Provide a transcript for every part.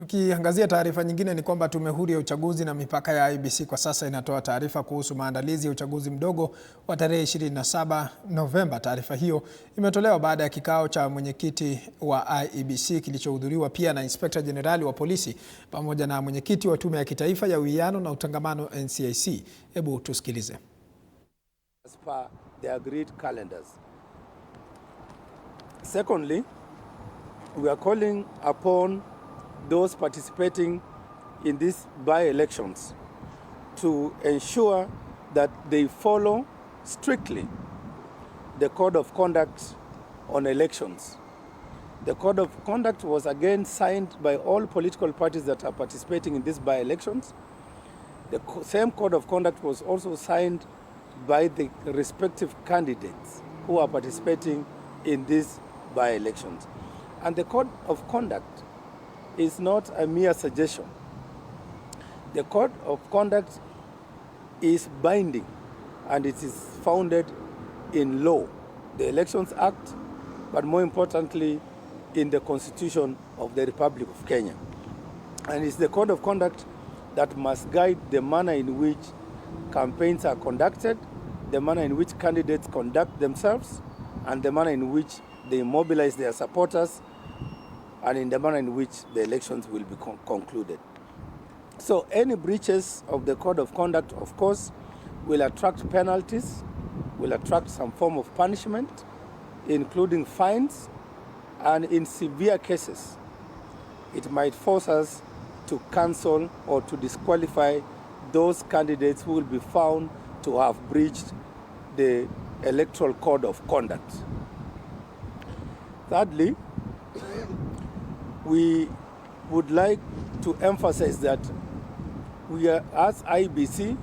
Tukiangazia taarifa nyingine ni kwamba Tume Huru ya Uchaguzi na Mipaka ya IEBC kwa sasa inatoa taarifa kuhusu maandalizi ya uchaguzi mdogo wa tarehe 27 Novemba. Taarifa hiyo imetolewa baada ya kikao cha mwenyekiti wa IEBC kilichohudhuriwa pia na Inspekta Jenerali wa Polisi pamoja na mwenyekiti wa Tume ya Kitaifa ya Uwiano na Utangamano NCIC. Hebu tusikilize. As per the agreed calendars. Secondly, we are calling upon those participating in these by-elections to ensure that they follow strictly the Code of Conduct on elections. The Code of Conduct was again signed by all political parties that are participating in these by-elections. The same Code of Conduct was also signed by the respective candidates who are participating in these by-elections. And the Code of Conduct is not a mere suggestion. The Code of Conduct is binding and it is founded in law, the Elections Act, but more importantly in the Constitution of the Republic of Kenya. And it's the Code of Conduct that must guide the manner in which campaigns are conducted, the manner in which candidates conduct themselves, and the manner in which they mobilize their supporters, and in the manner in which the elections will be concluded. So any breaches of the Code of Conduct, of course, will attract penalties, will attract some form of punishment, including fines, and in severe cases, it might force us to cancel or to disqualify those candidates who will be found to have breached the Electoral Code of Conduct. Thirdly, we would like to emphasize that we are, as IEBC,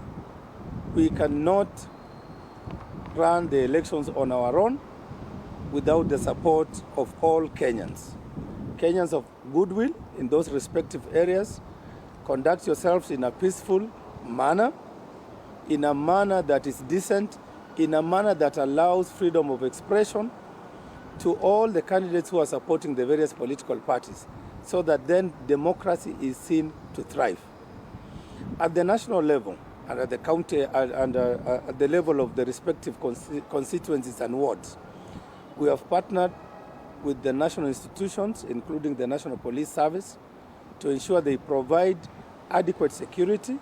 we cannot run the elections on our own without the support of all Kenyans. Kenyans of goodwill in those respective areas, conduct yourselves in a peaceful manner, in a manner that is decent, in a manner that allows freedom of expression to all the candidates who are supporting the various political parties, so that then democracy is seen to thrive. At the national level, and at the county, and at the level of the respective constituencies and wards, we have partnered with the national institutions, including the National Police Service, to ensure they provide adequate security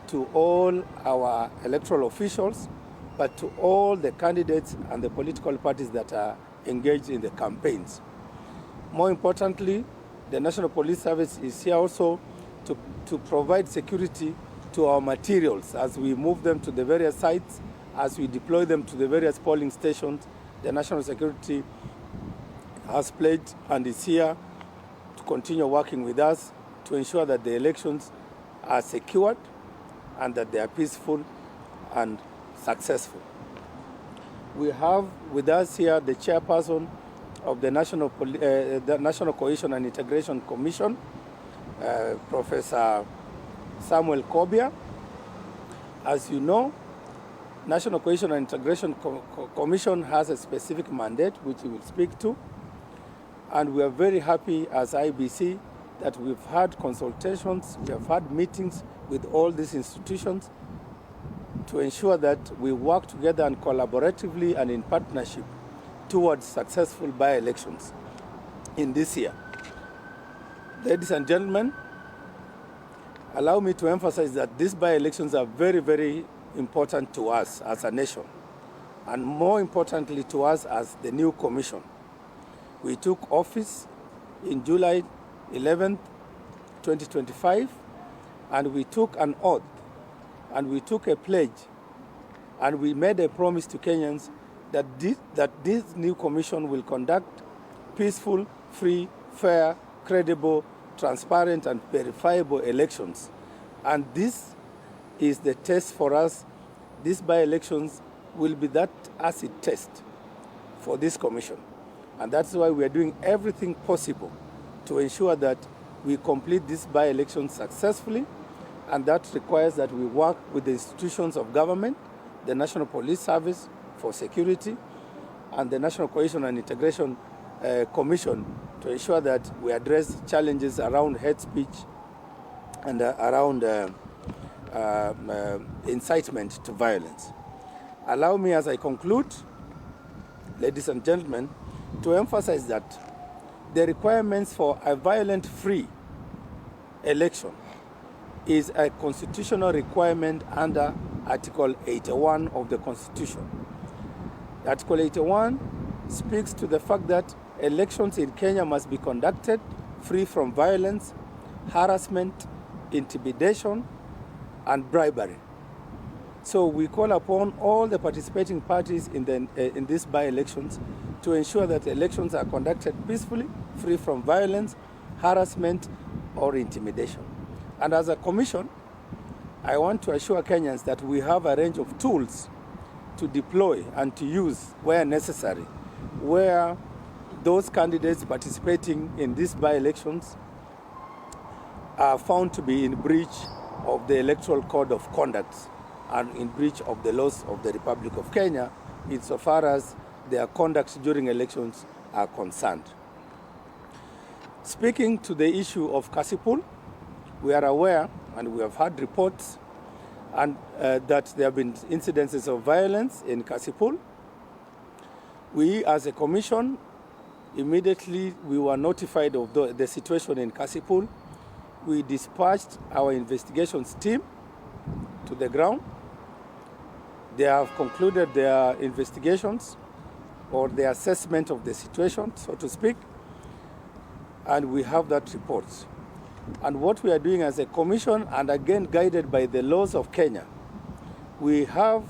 to all our electoral officials, but to all the candidates and the political parties that are engaged in the campaigns. More importantly, the National Police Service is here also to provide security to our materials as we move them to the various sites, as we deploy them to the various polling stations. The National Security has pledged and is here to continue working with us to ensure that the elections are secured and that they are peaceful and successful. We have with us here the chairperson of the National Cohesion and Integration Commission, Professor Samuel Kobia. As you know, National Cohesion and Integration Commission has a specific mandate which he will speak to, and we are very happy as IEBC that we've had consultations, we have had meetings with all these institutions to ensure that we work together and collaboratively and in partnership towards successful by-elections in this year. Ladies and gentlemen, allow me to emphasize that these by-elections are very, very important to us as a nation, and more importantly to us as the new commission. We took office in July 11th, 2025, and we took an oath, and we took a pledge, and we made a promise to Kenyans that this new commission will conduct peaceful, free, fair, credible, transparent, and verifiable elections. And this is the test for us. These by-elections will be that acid test for this commission. And that's why we are doing everything possible to ensure that we complete this by-election successfully, and that requires that we work with the institutions of government, the National Police Service for security, and the National Cohesion and Integration Commission to ensure that we address challenges around hate speech and around incitement to violence. Allow me, as I conclude, ladies and gentlemen, to emphasize that the requirements for a violent-free election is a constitutional requirement under Article 81 of the Constitution. Article 81 speaks to the fact that elections in Kenya must be conducted free from violence, harassment, intimidation, and bribery. So we call upon all the participating parties in these by-elections to ensure that elections are conducted peacefully, free from violence, harassment, or intimidation. And as a commission, I want to assure Kenyans that we have a range of tools to deploy and to use where necessary, where those candidates participating in these by-elections are found to be in breach of the Electoral Code of Conduct and in breach of the laws of the Republic of Kenya insofar as their conduct during elections are concerned. Speaking to the issue of Kasipool, we are aware and we have had reports and that there have been incidences of violence in Kasipool. We as a commission, immediately we were notified of the situation in Kasipool. We dispatched our investigations team to the ground. They have concluded their investigations or their assessment of the situation, so to speak, and we have that report. And what we are doing as a commission, and again guided by the laws of Kenya, we have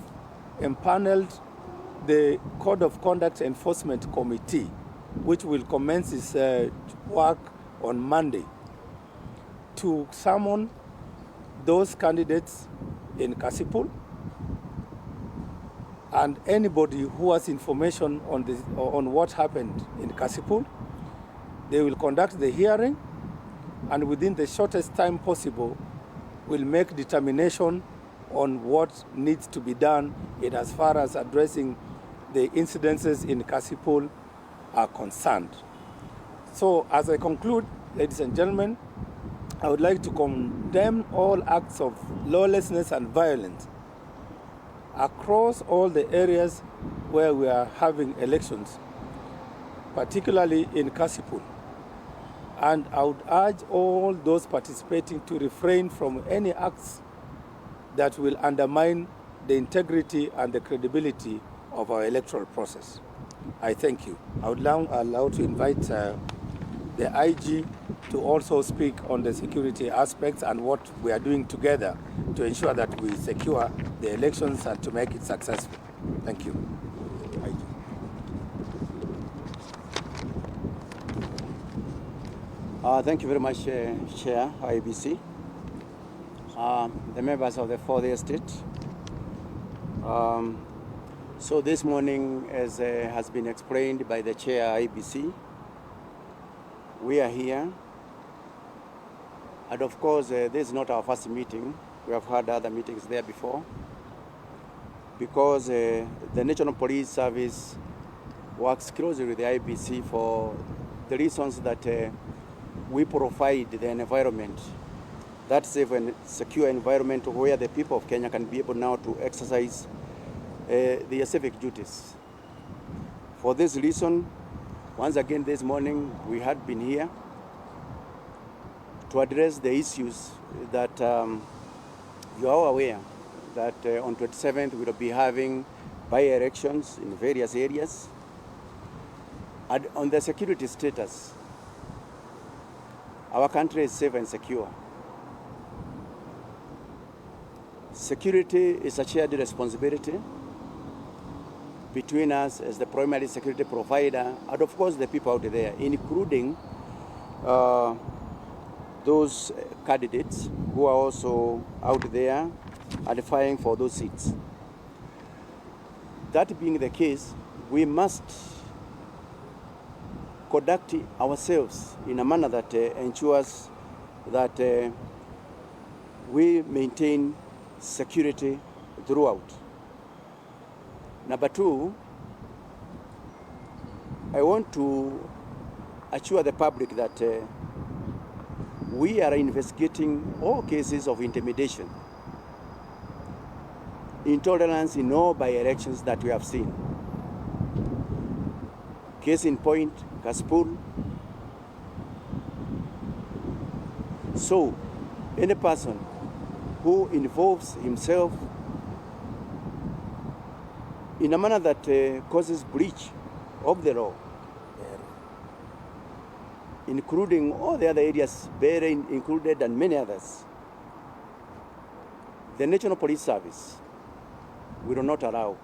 empaneled the Code of Conduct Enforcement Committee, which will commence its work on Monday, to summon those candidates in Kasipool and anybody who has information on what happened in Kasipool. They will conduct the hearing, and within the shortest time possible, will make determination on what needs to be done in as far as addressing the incidences in Kasipool are concerned. So as I conclude, ladies and gentlemen, I would like to condemn all acts of lawlessness and violence across all the areas where we are having elections, particularly in Kasipool. And I would urge all those participating to refrain from any acts that will undermine the integrity and the credibility of our electoral process. I thank you. I would now allow to invite the IG to also speak on the security aspects and what we are doing together to ensure that we secure the elections and to make it successful. Thank you. IG. Thank you very much, Chair, IEBC, the members of the Fourth Estate. So this morning, as has been explained by the Chair, IEBC, we are here. And of course, this is not our first meeting. We have had other meetings there before. Because the National Police Service works closely with the IEBC for the reasons that we provide the environment, that safe and secure environment where the people of Kenya can be able now to exercise their civic duties. For this reason, once again this morning, we had been here to address the issues that you are aware that on 27th we will be having by-elections in various areas. And on the security status, our country is safe and secure. Security is a shared responsibility between us as the primary security provider and of course the people out there, including those candidates who are also out there and fighting for those seats. That being the case, we must conduct ourselves in a manner that ensures that we maintain security throughout. Number two, I want to assure the public that we are investigating all cases of intimidation, intolerance in all by-elections that we have seen. Case in point, Kasipool. So, any person who involves himself in a manner that causes breach of the law, including all the other areas, very included and many others, the National Police Service will not allow.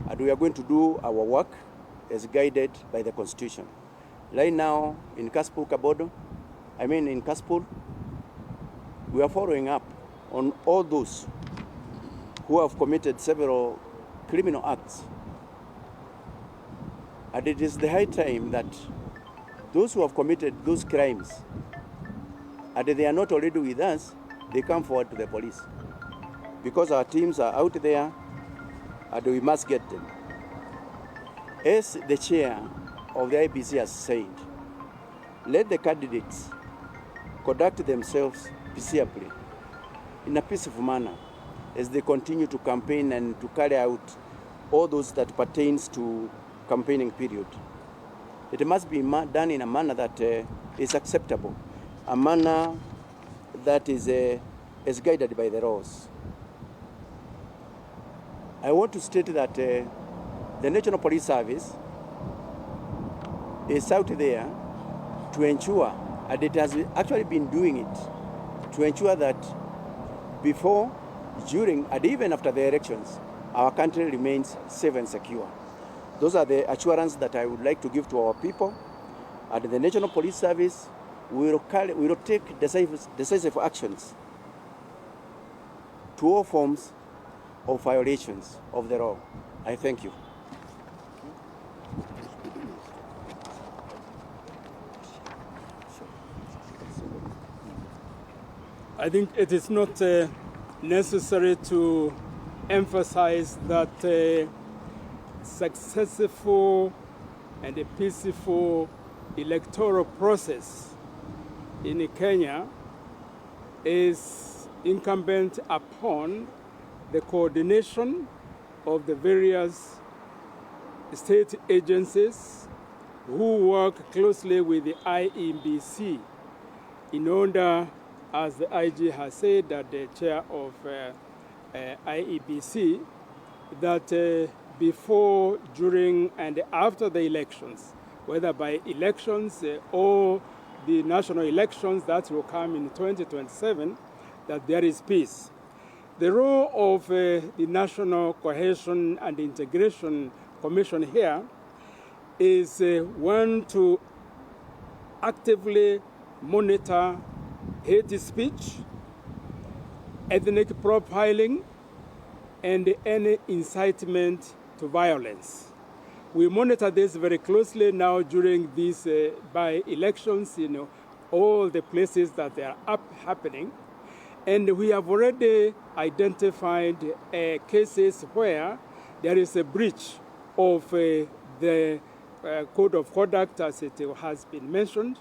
And we are going to do our work as guided by the Constitution. Right now, in Kasipool, we are following up on all those who have committed several criminal acts. And it is the high time that those who have committed those crimes, and they are not already with us, they come forward to the police. Because our teams are out there, and we must get them. As the chair of the IEBC has said, let the candidates conduct themselves peaceably, in a peaceful manner, as they continue to campaign and to carry out all those that pertains to campaigning period. It must be done in a manner that is acceptable, a manner that is guided by the laws. I want to state that the National Police Service is out there to ensure, and it has actually been doing it, to ensure that before, during, and even after the elections, our country remains safe and secure. Those are the assurances that I would like to give to our people. And the National Police Service will take decisive actions to all forms of violations of the law. I thank you. I think it is not necessary to emphasize that successful and a peaceful electoral process in Kenya is incumbent upon the coordination of the various state agencies who work closely with the IEBC in order, as the IG has said, that the chair of IEBC, that before, during, and after the elections, whether by elections or the national elections that will come in 2027, that there is peace. The role of the National Cohesion and Integration Commission here is one, to actively monitor hate speech, ethnic profiling, and any incitement to violence. We monitor this very closely now during these by-elections in all the places that they are happening. And we have already identified cases where there is a breach of the code of conduct, as it has been mentioned.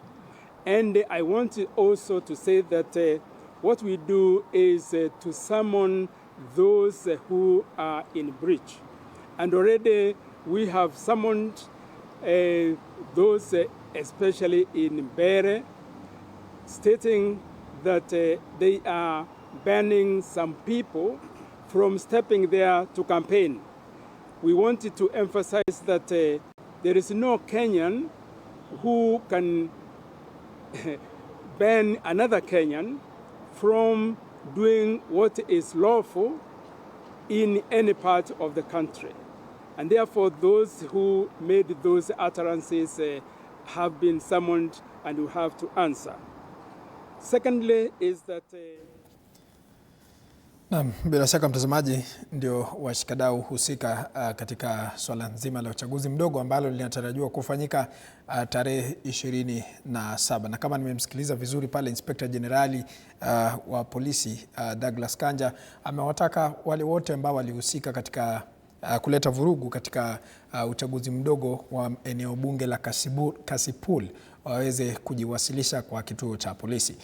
And I want also to say that what we do is to summon those who are in breach. And already we have summoned those, especially in Bere, stating that they are banning some people from stepping there to campaign. We wanted to emphasize that there is no Kenyan who can ban another Kenyan from doing what is lawful in any part of the country. And therefore, those who made those utterances have been summoned and will have to answer. Secondly is that Naam, bila shaka mtazamaji, ndio washikadau husika katika swala nzima la uchaguzi mdogo ambalo linatarajiwa kufanyika tarehe 27. Na kama nimemsikiliza vizuri pale Inspekta Jenerali wa Polisi Douglas Kanja amewataka wale wote ambao walihusika katika kuleta vurugu katika uchaguzi mdogo wa eneo bunge la Kasipool waweze kujiwasilisha kwa kituo cha polisi.